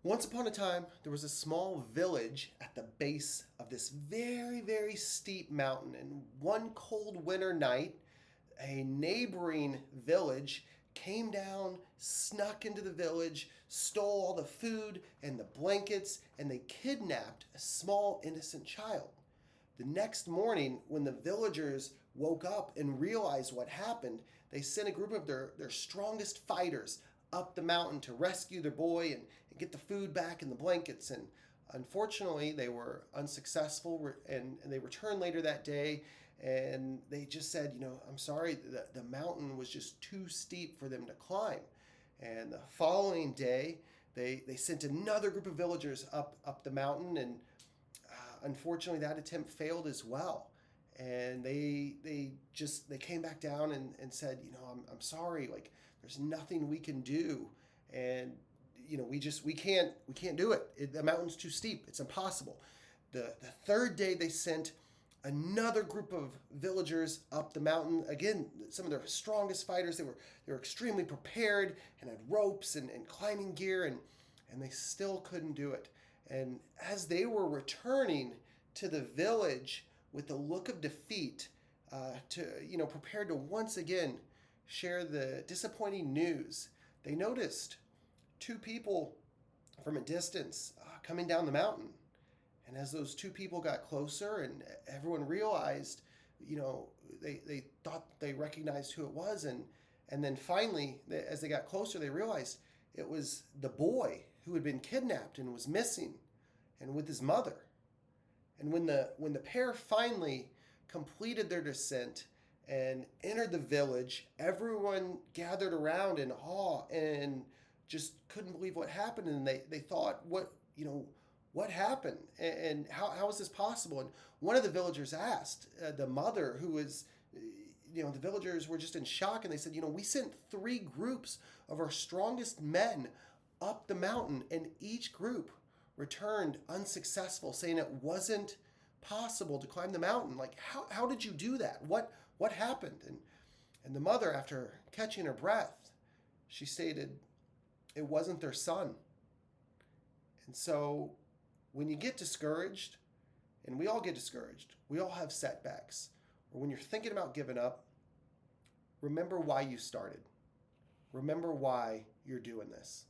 Once upon a time, there was a small village at the base of this very, very steep mountain. And one cold winter night, a neighboring village came down, snuck into the village, stole all the food and the blankets, and they kidnapped a small innocent child. The next morning, when the villagers woke up and realized what happened, they sent a group of their strongest fighters up the mountain to rescue their boy and get the food back and the blankets. And unfortunately, they were unsuccessful, and they returned later that day. And they just said, I'm sorry, the mountain was just too steep for them to climb. And the following day, they sent another group of villagers up the mountain, and unfortunately, that attempt failed as well. And they came back down and said, I'm sorry, like there's nothing we can do, and we can't do it. The mountain's too steep. It's impossible. The third day they sent another group of villagers up the mountain. Again, some of their strongest fighters. They were extremely prepared and had ropes and climbing gear, and they still couldn't do it. And as they were returning to the village with a look of defeat, prepared to once again share the disappointing news, they noticed two people from a distance coming down the mountain. And as those two people got closer and everyone realized, they thought they recognized who it was. And then finally, as they got closer, they realized it was the boy who had been kidnapped and was missing, and with his mother. And when the pair finally completed their descent and entered the village, everyone gathered around in awe and just couldn't believe what happened. And they thought, what happened, and how is this possible? And one of the villagers asked the mother, who was, the villagers were just in shock, and they said, we sent three groups of our strongest men up the mountain, and each group returned unsuccessful, saying it wasn't possible to climb the mountain. Like, how did you do that? What happened? And the mother, after catching her breath, she stated, it wasn't their son. And so when you get discouraged, and we all get discouraged, we all have setbacks, or when you're thinking about giving up, remember why you started. Remember why you're doing this.